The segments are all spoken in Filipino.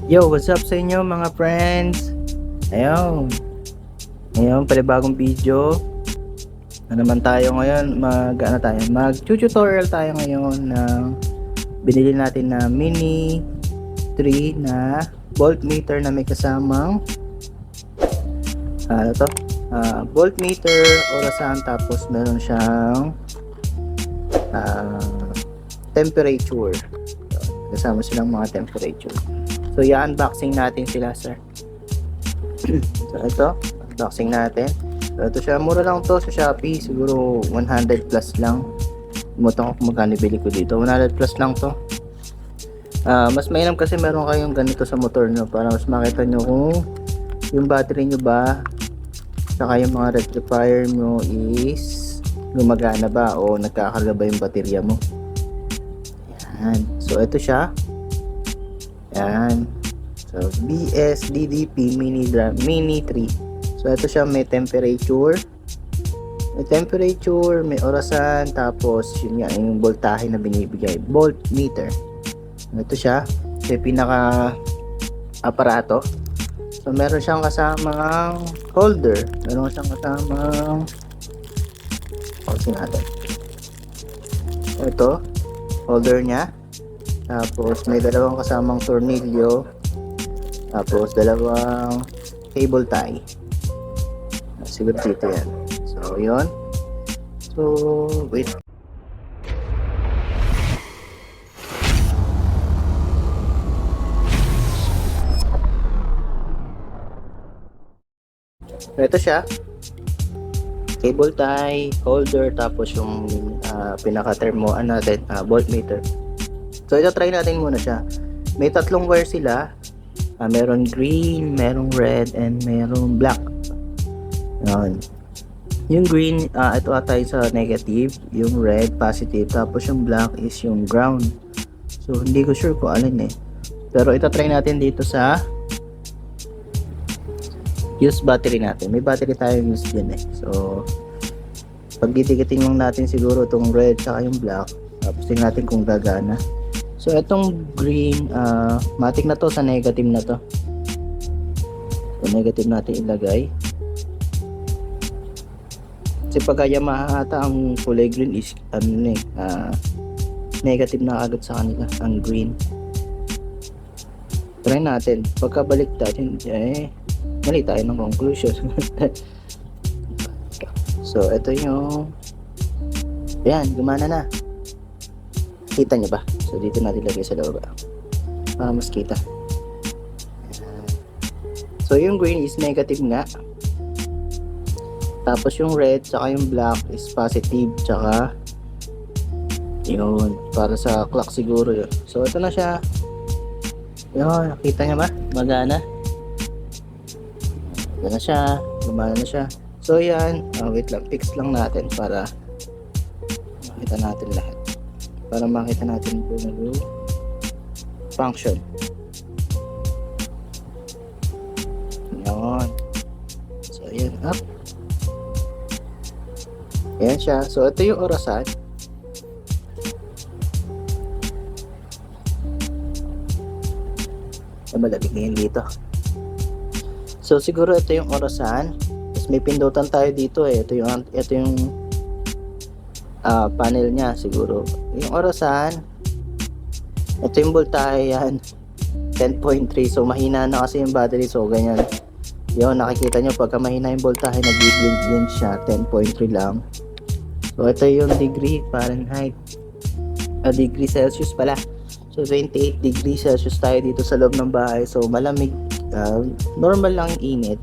Yo, what's up sa inyo mga friends? Ayun, ngayon panibagong video. Na naman tayo ngayon, mag-tutorial tayo ngayon ng binili natin na mini 3 na voltmeter na may kasamang ano to? Voltmeter, orasan, tapos meron siyang ah, temperature. Kasama silang mga temperature. So, i-unboxing natin sila, sir. So, ito, unboxing natin. So, ito siya, mura lang to sa Shopee. Siguro 100 plus lang. Umutang ko kung magkano bili ko dito. 100 plus lang to. Mas mainam kasi meron kayong ganito sa motor nyo para mas makita nyo kung yung battery nyo ba saka yung mga rectifier nyo is gumagana ba o nagkakarga ba yung baterya mo. Yan. So, ito siya. Yan. So, BSDDP Mini 3. So, ito siya, may temperature. May orasan, tapos yun nga, yung voltahe na binibigay. Voltmeter. Ito siya. Ito yung pinaka aparato. So, meron siyang kasamang holder. Meron siyang kasamang natin. Ito, holder niya. Tapos may dalawang kasamang tornilyo, tapos dalawang cable tie. Siguro dito yan. So yun. So wait. Ito siya, cable tie, holder, tapos yung pinaka-thermo natin, voltmeter. So ito, try natin muna siya. May tatlong wire sila. Meron green, merong red, and merong black. Yan. Yung green, ito atay sa negative. Yung red, positive. Tapos yung black is yung ground. So hindi ko sure kung alin eh. Pero ito try natin dito sa use battery natin. May battery tayo use din eh. So pagdidikitin lang natin siguro itong red saka yung black. Tapos tingnan natin kung gagana. So, itong green, matik na to sa negative na to. So, negative natin ilagay. Kasi pagka Yamaha ata, ang kulay green is, negative na agad sa kanila, ang green. Try natin. Pagka baliktad, mali tayo ng conclusion. So, ito yung, ayan, gumana na. Kita nyo ba? So, dito natin lagay sa loob para mas kita. So, yung green is negative nga. Tapos yung red saka yung black is positive. Tsaka yun, para sa clock siguro yun. So, ito na siya. Yun, nakita nyo ba? Magana. Ito na siya. Gumana na siya. So, yan. Wait lang. Fix lang natin para makita natin lahat. Para makita natin kung function. Yan. So, ayan. Up. Ayan siya. So, ito yung orasan. Malamig na yun dito. So, siguro ito yung orasan. Tapos may pindutan tayo dito eh. Ito yung panel niya siguro. Yung orasan, ito yung voltahe yan, 10.3. So mahina na kasi yung battery, so ganyan. Yun, nakikita nyo pagka mahina yung voltahe, nag-blink siya, 10.3 lang. So ito yung degree Fahrenheit, degree Celsius pala. So 28 degrees Celsius tayo dito sa loob ng bahay. So malamig, normal lang init,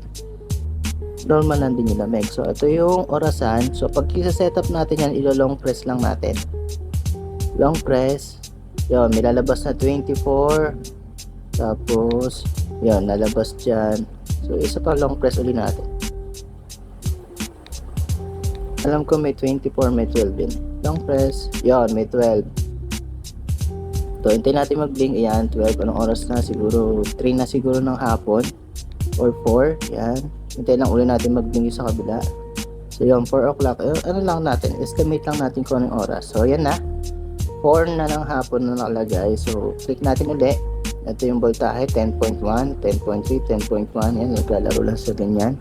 normal lang din yung lamig. So ito yung orasan. So pag isa-setup natin yan, ilo-long press lang natin. Long press. Yun, may lalabas na 24. Tapos yun, lalabas dyan. So isa pa long press ulit natin. Alam ko may 24, may 12 din. Long press. Yun, may 12. So hintayin natin mag-blink. Ayan, 12. Anong oras na? Siguro 3 na siguro ng hapon or 4. Yan. Hintayin lang ulit natin mag-blink sa kabila. So yun, 4 o'clock. Ano lang natin, estimate lang natin kung anong oras. So yan na, 4 na ng hapon na nakalagay. So click natin ulit. Ito yung voltahe, 10.1, 10.3, 10.1. Yan, naglalaro lang sa ganyan.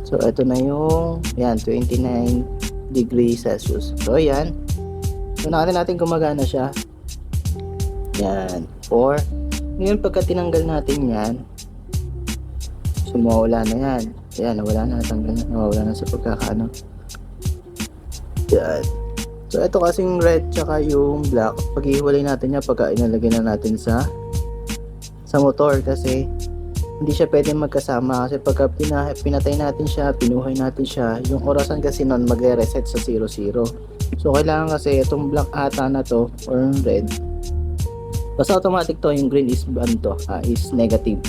So, ito na yung, yan, 29 degrees Celsius. So, yan. So, nakita natin gumagana siya. Yan, 4. Ngayon, pagka tinanggal natin yan, so, mawala na yan. Yan, nawala na, natanggal na, nawala na sa pagkakaano. Yan. So, ito kasing red tsaka yung black, pag-ihiwalay natin yan pagka inalagay na natin sa motor kasi hindi siya pwedeng magkasama kasi pagka pinatay natin siya, pinuhay natin siya, yung orasan kasi nun magre-reset sa 00. So, kailangan kasi itong black ata na to or red, basta automatic to, yung green is is negative.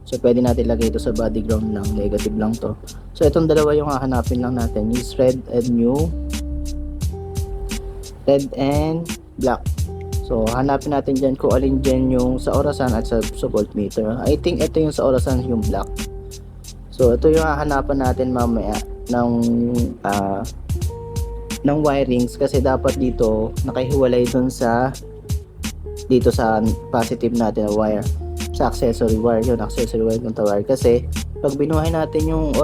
So, pwede natin lagay ito sa body ground lang, negative lang to. So, itong dalawa yung hahanapin lang natin, is red and black. So, hanapin natin dyan kung alin dyan yung sa orasan at sa voltmeter. I think ito yung sa orasan, yung black. So, ito yung hahanapan natin mamaya ng wirings kasi dapat dito nakahiwalay dun dito sa positive natin na wire. Sa accessory wire, yun, accessory wire ng wire. Kasi, pag binuhay natin yung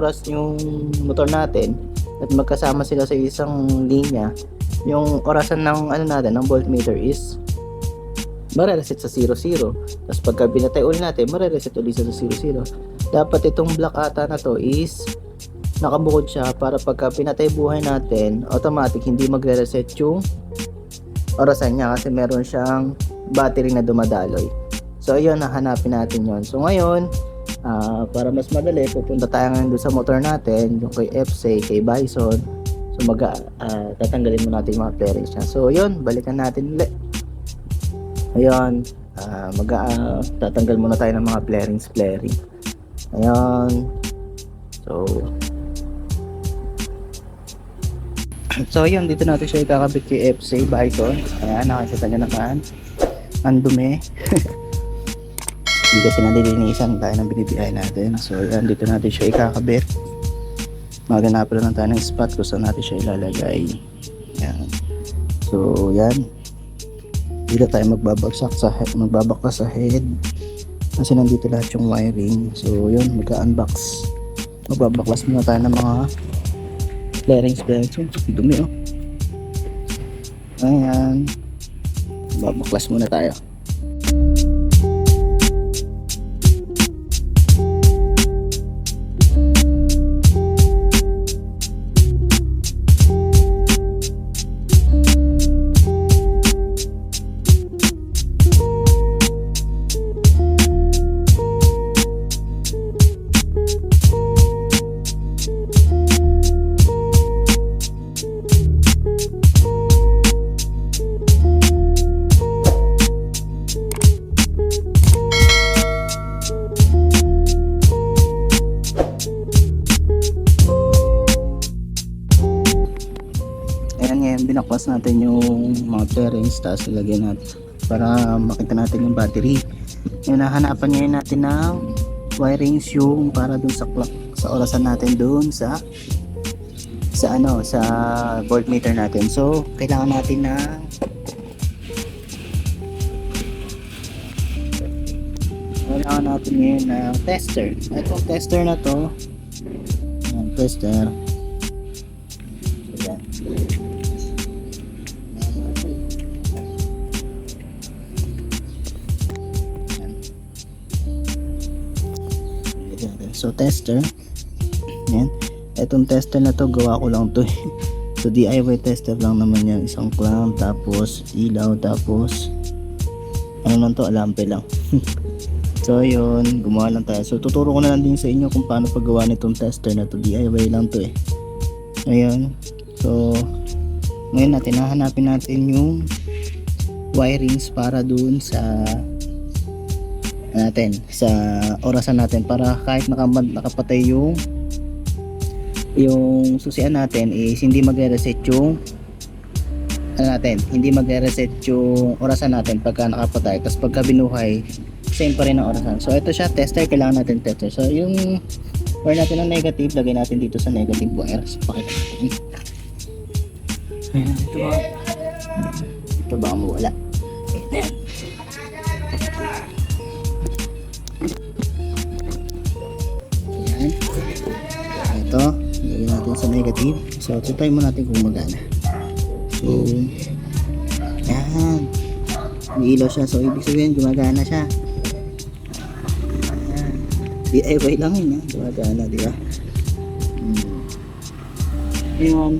motor natin at magkasama sila sa isang linya, yung orasan ng ng voltmeter is mare-reset sa 00. Tapos pagka binatay ulit natin, mare-reset ulit sa 00. Dapat itong black ata na to is nakabukod siya para pagka pinatay buhay natin, automatic hindi magre-reset yung orasan niya kasi meron siyang battery na dumadaloy. So ayun, nahanapin natin yon. So ngayon, para mas madali, pupunta tayo ngayon doon sa motor natin, yung kay FSA, kay Bison. So tatanggalin mo natin yung mga flarings niya. So yun, balikan natin ulit. Ayun, tatanggal muna tayo ng mga flarings. Ayun. So yun, dito natin siya ikakabit kay FSA Bison. Ayan, nakikita nyo naman. Ang dumi. Hindi kasi nalilinisan tayo ng binibiyahe natin. So yan, dito natin siya ikakabit. Maganapan lang tayo ng spot kung saan natin siya ilalagay. Yan. So, yan. Dito tayo magbabaklas sa head. Kasi nandito lahat yung wiring. So, yun. Magbabaklas muna tayo ng mga flarings. Dumi, oh. Ayan. Magbabaklas muna tayo. Binaklas natin yung mga flarings, tapos ilagay natin para makita natin yung battery. Yung nahanapan ngayon natin ng wirings yung para dun sa clock, sa orasan natin dun sa voltmeter natin. So kailangan natin ngayon na tester. Itong tester na to, yung tester. Ayan. So tester, yan. Etong tester na to, gawa ko lang to. So DIY tester lang naman yan, isang clamp, tapos ilaw, tapos ano lang to, alampe lang. So yun, gumawa lang tayo. So tuturo ko na lang din sa inyo kung paano paggawa nitong tester na to. DIY lang to Ayun. So ngayon hahanapin natin yung wirings para dun sa orasan natin, para kahit nakapatay yung susian natin is hindi magre-reset yung hindi magre-reset yung orasan natin pagka nakapatay, tapos pagka binuhay same pa rin ang orasan. So ito siya, tester, kailangan natin tester. So yung wire natin ng negative, lagay natin dito sa negative wire. So pakita natin. Ayan, ito ba mawala? negative. So, try mo natin kung magana. So, yan. May ilaw siya. So, ibig sabihin, gumagana siya. Yan. DIY lang yun, gumagana, di ba? Ngayon,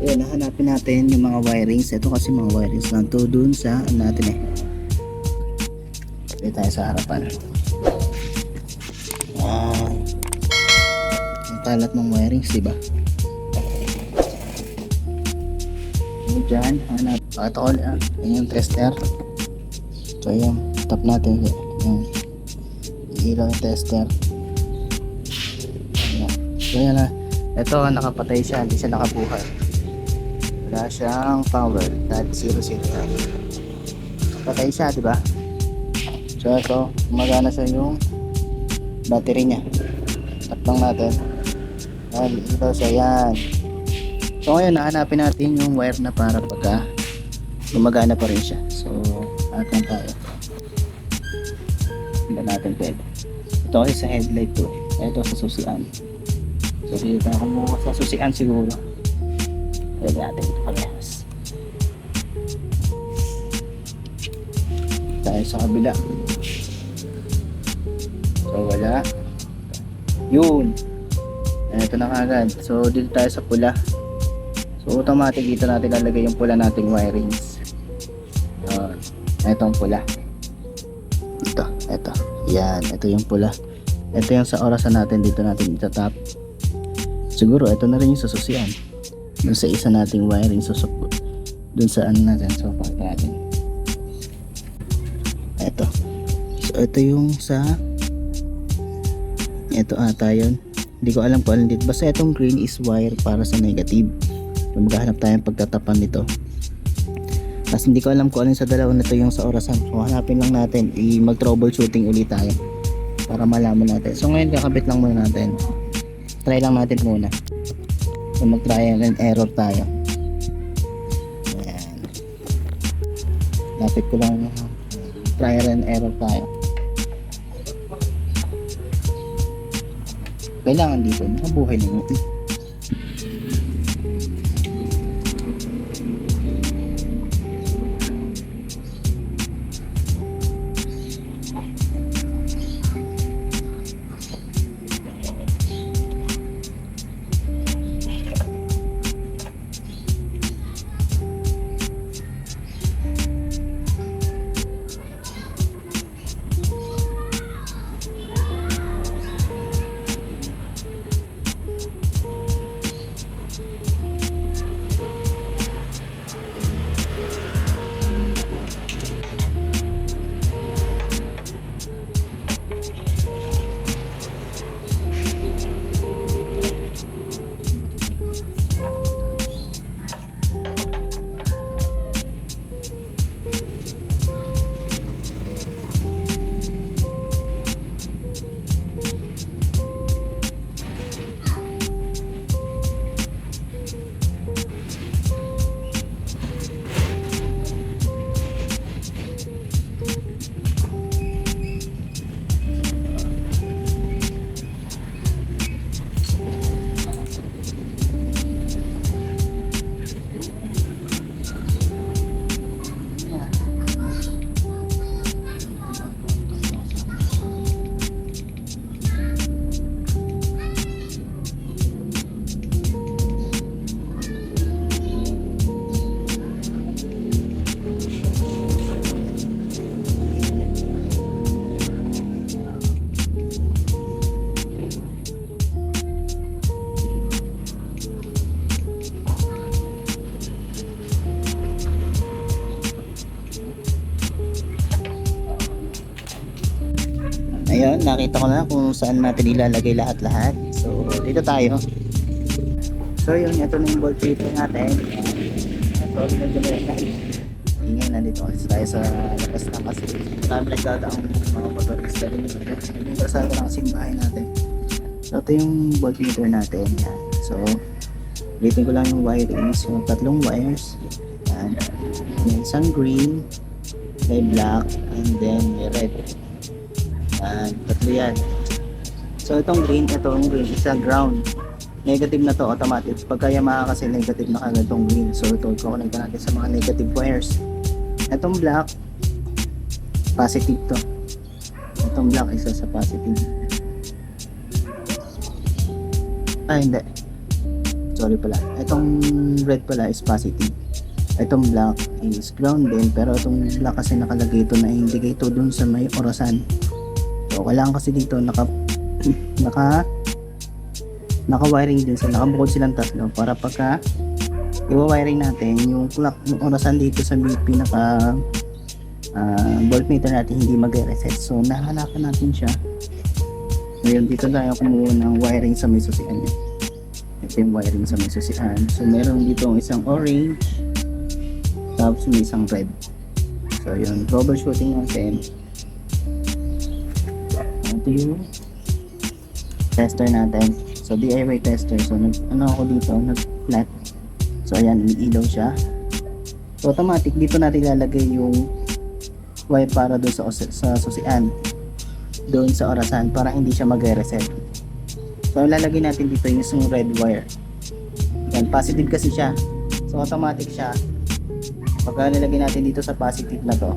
ayun, nahanapin natin yung mga wirings. Ito kasi mga wirings lang to dun sa ano natin Dito tayo sa harapan. Ang kalat ng wirings, diba? Diyan, hanap. Ito ko yung tester. So yung tap natin yung ilaw yung tester. So yan na. Ito nakapatay siya, hindi siya nakabuhay. Wala siyang power. Dahil 0 patay siya, diba? So ito, gumagana siya yung battery niya. Tap lang natin. Dahil ilaw siya, yan. So ngayon, nahanapin natin yung wire na para pagka gumagana pa rin siya. So, hanap lang tayo. Hindi natin pwede. Ito kasi sa headlight to. Ito sa susian. So, dito na kumuha sa susian siguro. Pwede natin ito parehas. Tayo sa kabila. So, wala. Yun. Ito na kagad. So, dito tayo sa pula. So automatic dito natin lalagay yung pula nating wirings. Itong pula. Ito. Yan, ito yung pula. Ito yung sa orasan natin, dito natin itatap. Siguro ito na rin yung sususian. Dun sa isa nating wiring susupot. Dun sa ano natin, so pakita natin. Ito. So ito yung sa ito ata yun. Hindi ko alam kung alin dito. Basta itong green is wire para sa negative. Maghahanap tayo ng pagtatapan nito. Tapos hindi ko alam kung alin sa dalawa nito yung sa orasan. So hanapin lang natin, mag troubleshooting ulit tayo para malaman natin. So ngayon kakabit lang muna natin. Try lang natin muna. So mag trial and error tayo. Ayan. Lapit ko lang, trial and error tayo. Kailangan dito makabuhay na yun. Ayun, nakita ko na kung saan natin ilalagay lahat-lahat. So, dito tayo. So, yun, ito na yung voltmeter natin. Ito, medyo na ingay na dito kasi tayo sa labas lang kasi marami nagdadaang mga motorista rin yung kasama lang simbahay natin. So, ito yung voltmeter natin. Yan. So, ulitin ko lang yung wirings, yung tatlong wires. Yan. May isang green, may black, and then may red. Yan, tatlo yan. So itong green, isa ground. negative na to automatic. Pagka Yamaha kasi negative na kagad tong green. So ito, i-connect natin sa mga negative wires. Itong black, positive to. Itong black isa sa positive. Hindi. Sorry pala. Itong red pala is positive. Itong black is ground din. Pero itong black kasi nakalagay ito na indicator dun sa may orasan. So kailangan kasi dito naka-wiring din sila, nakabukod silang tatlo para pagka i-wiring natin yung clock, yung orasan dito sa pinaka voltmeter natin hindi mag-reset. So nahanapan natin siya. Ngayon dito tayo kumuha ng wiring sa may susian niya. Ito yung wiring sa may susian. So meron dito isang orange, tapos may isang red. So yun, troubleshooting natin. Ito yung tester natin. So DIY tester. So ako dito, nag-flat. So ayan, ilaw siya. So automatic dito natin ilalagay yung wire para doon sa susian. Doon sa orasan para hindi siya mag-reset. So ilalagay natin dito yung red wire. Yan, positive kasi siya. So automatic siya. Pagka nilagay natin dito sa positive na to,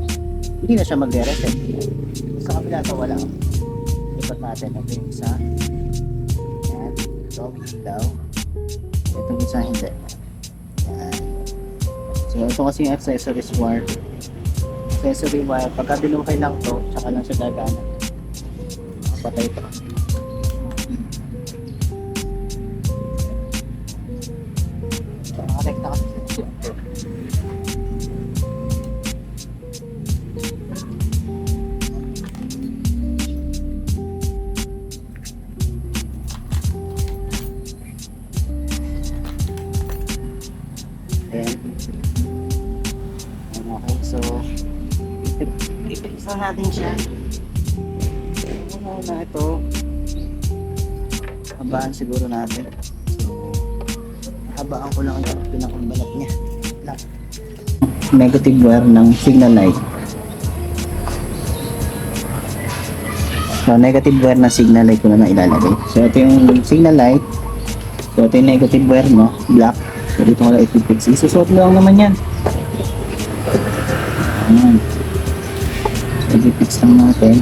hindi na siya mag-reset. Sa kabila to wala. Lipat natin. Ito yung isa. Ito, ilaw. Itong isa hindi. Yan. So ito kasi yung accessories wire. Accessory wire, pagka binukay lang to, tsaka lang siya gagana. Patay ito. So nakarekta kasi siya. Okay, so ipisa natin siya. Na ito, habaan siguro natin. So habaan ko lang yung pinakabalat niya. Negative wire ng signal light. So negative wire ng signal light ko na ilalagay. So ito yung signal light. So ito yung negative wire mo, black. So dito ko lang ipipix. Isusuot lang naman yan. Ayan. So ipipix lang natin.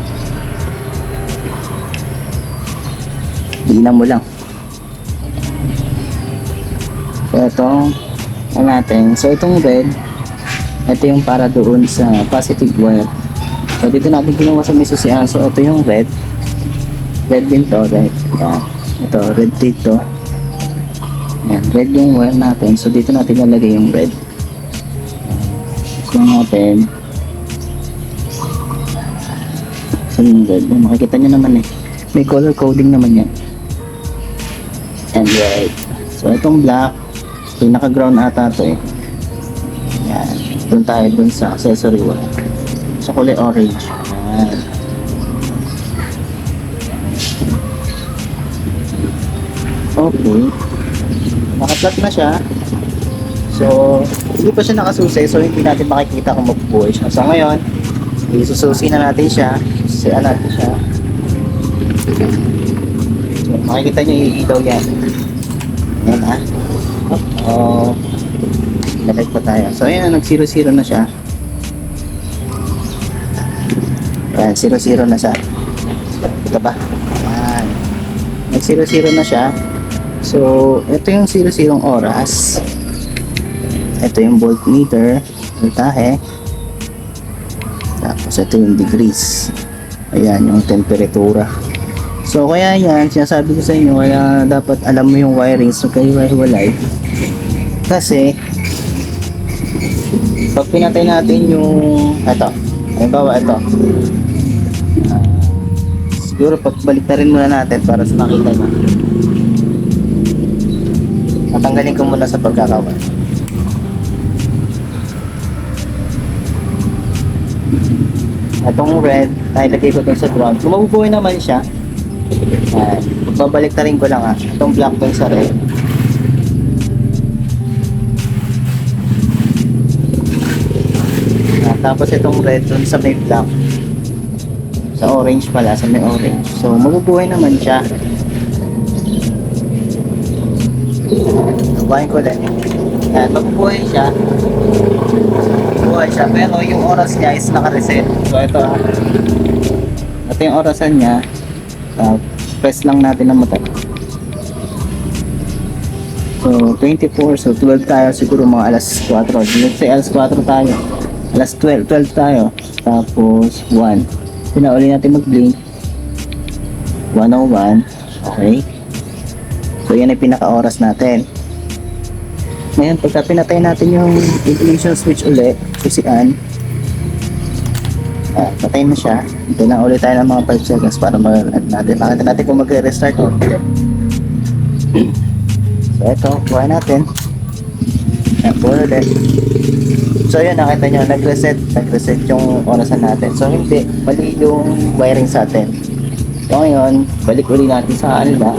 Diinan mo lang. So itong natin. So itong red, ito yung para doon sa positive wire. So dito natin ginawa sa may susian. So ito yung red. Red din to, red. Yan. Ito, red dito. Yan, red yung wire natin. So dito natin lalagay yung red. So natin. So yung red. Makikita nyo naman eh. May color coding naman yan. And red. So itong black, so naka-ground ata ito eh. Yan. Doon tayo dun sa accessory wire. Sa kulay orange. Yan. Okay. Naka-flat na siya. So, hindi pa siya nakasusi. So, hindi natin makikita kung mabubuhay siya. So, ngayon, isususi na natin siya. Susian natin siya. So, makikita nyo yung ilaw yan. Ayan ha. Nalag pa tayo. So ayan, nag 0-0 na siya. Ayan, 0-0 na siya. Ito ba? Ayan. Nag 0-0 na siya. So, ito yung 0-0 oras. Ito yung voltmeter. Voltahe. Tapos ito yung degrees. Ayan, yung temperatura. So kaya yan, sinasabi ko sa inyo, kaya dapat alam mo yung wiring so kayo hiwalay. Kasi pag pinatay natin yung ito, halimbawa ito, siguro pagbalik na rin muna natin para sa makita nyo. Matanggalin ko muna sa pagkakawan. Itong red, nailagay ko dun sa ground. So mabubuhay naman siya. Babalik na rin ko lang ha. Itong black dun sa red. Tapos itong red dun sa may black. Sa orange pala, sa may orange. So mabubuhay naman siya. Buhayin ko ulit. Yan, magbubuhay siya. Buhay siya, pero yung oras niya is naka-reset. So ito ito yung orasan niya. Press lang natin ang mata. So 24, so 12 tayo, siguro mga alas 4. Let's say alas 4 tayo. Alas 12 tayo. Tapos 1. Pinauli natin mag-blink. 1:01. Okay. So yan ay pinaka-oras natin. Ngayon, pagka pinatay natin yung ignition switch ulit, susian, patay na siya. Ito na ulit tayo ng mga 5 seconds para makita natin kung magre-restart o hindi. So ito, buhay natin. Buhay ulit. So yun, nakita nyo, nag-reset yung orasan natin. So hindi, mali yung wiring sa atin. So ngayon, balik ulit natin sa alba.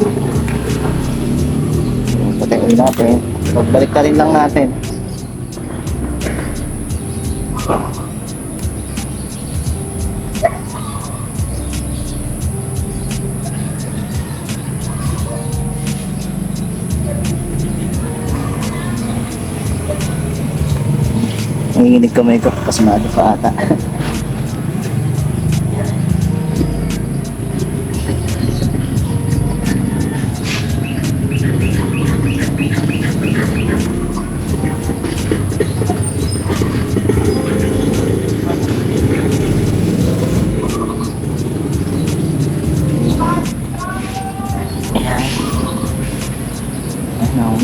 Patay ulit natin. Magbalik ka rin lang natin. Nanginginig kamay ko, pasmado pa ata.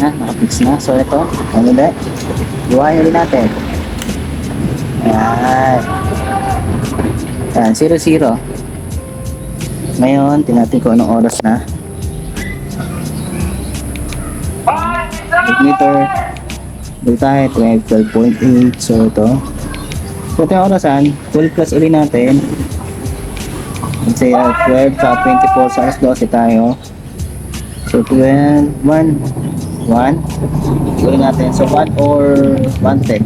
Nakapix na. So ito, ano ulit? Buhayin ulit natin. Ayan. Ayan, 0-0. Ngayon, tinatin ko anong oras na. Meter. Voltahe, 12.8. So ito. So ito yung orasan. 12 plus ulit natin. Let's say 12 sa 24 sa alas 12 tayo. So 12, 1 ulit natin. So 1 or 110.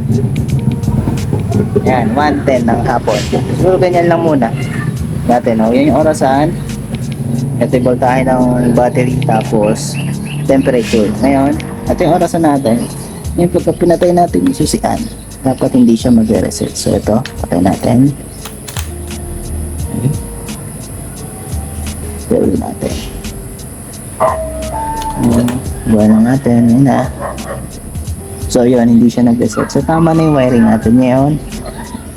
Yan, 110 ng hapon. Siguro ganyan lang muna natin. Oh. Yan yung orasan. Ito yung voltahe ng battery. Tapos temperature. Ngayon, ito yung orasan natin. Yung pagka pinatay natin yung susian, dapat hindi siya mag-reset. So ito, patay natin. Okay. Stay natin. Buwan lang natin. Yun na. So yun, hindi siya nag-reset. So tama na yung wiring natin ngayon.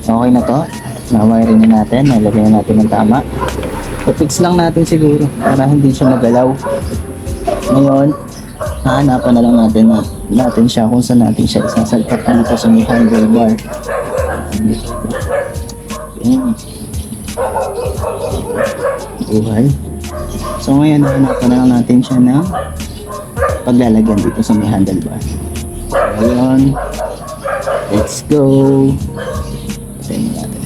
Okay na to. Na-wiring na natin. Nalagay na natin ng tama. So fix lang natin siguro para hindi siya magalaw. Ngayon, hahanapan na lang natin siya kung saan natin siya isasalpat dito sa may handlebar. Ayan. Buhay. So ngayon, hahanapan na lang natin siya na paglalagyan dito sa may handlebar. Ayun. Let's go. Patayin natin.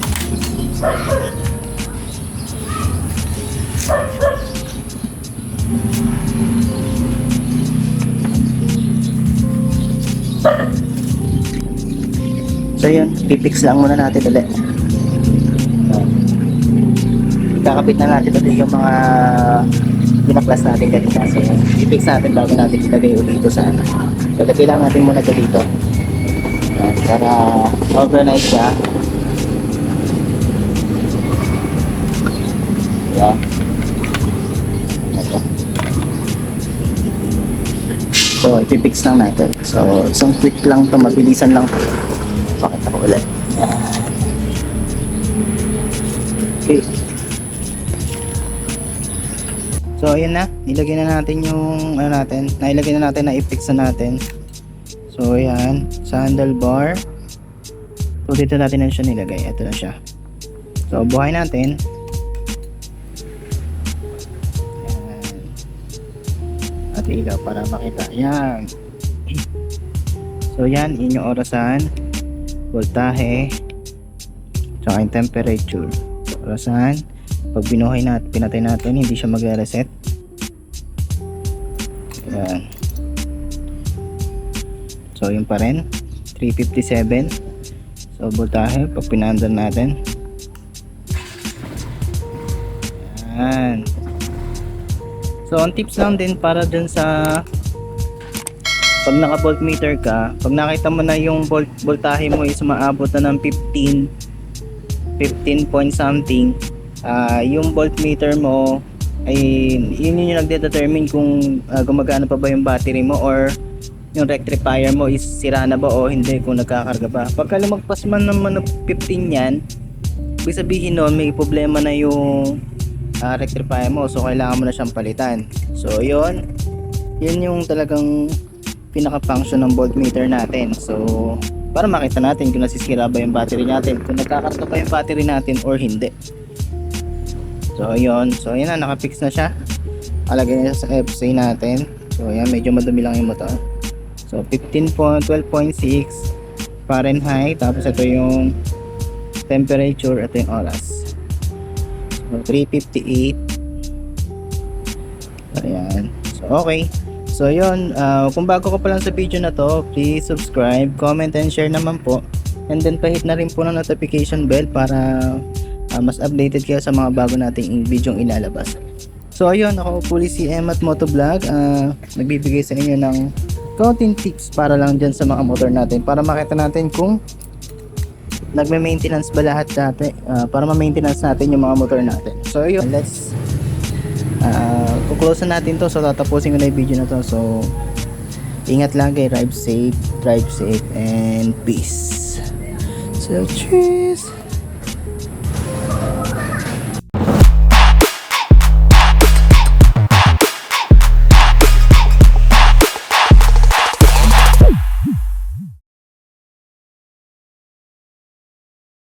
So yun, pipix lang muna natin ulit. Kakapit na natin ulit yung mga pinaklas natin kanina. So pipix natin bago natin ilagay ulit ito sa ano. So lagay lang natin muna ito dito. Para overnight siya. Yan. Ito. So ipipix lang natin. So isang quick lang ito, mabilisan lang. Pakita ko ulit. Okay. So ayan na, nilagay na natin yung ano natin, nailagay na natin, na-fix na natin. So ayan, sa handlebar. So dito natin na siya nilagay, ito na siya. So buhay natin. Ayan. At ilaw para makita. Ayan. So yan, yun yung orasan, voltahe, tsaka yung temperature. Orasan, pag binuhay natin, pinatay natin, hindi siya magre-reset. Ayan. So yun pa rin, 357. So voltahe, pag pinandar natin. Ayan. So ang tips lang din para dun sa pag naka voltmeter ka, pag nakita mo na yung voltahe mo is umaabot na ng 15 point something, yung voltmeter mo ay yun yung nagde-determine kung gumagana pa ba yung battery mo or yung rectifier mo is sira na ba o hindi, kung nagkakarga ba. Pagka lumagpas man naman ng 15 yan, ibig sabihin nun may problema na yung rectifier mo, so kailangan mo na siyang palitan. So yun yung talagang pinaka function ng voltmeter natin. So para makita natin kung nasisira ba yung battery natin, kung nagkakarga ba yung battery natin or hindi. So yun na, nakafix na siya. Alagay na sa FC natin. So yan, medyo madumi lang yung motor. So 12.6 Fahrenheit, tapos ito yung temperature, ito yung oras. So 3:58. Ayan. So okay. So yun, kung bago ka pa lang sa video na to, please subscribe, comment and share naman po. And then pahit na rin po ng notification bell para mas updated kayo sa mga bago nating video ilalabas. So ayun, ako po si Emat Motovlog, nagbibigay sa inyo ng counting tips para lang dyan sa mga motor natin, para makita natin kung nagme-maintenance ba lahat dati, para ma-maintenance natin yung mga motor natin. So ayun, let's kuklose natin to. So tatapusin ko na yung video na to. So ingat lang kayo, drive safe and peace. So cheers.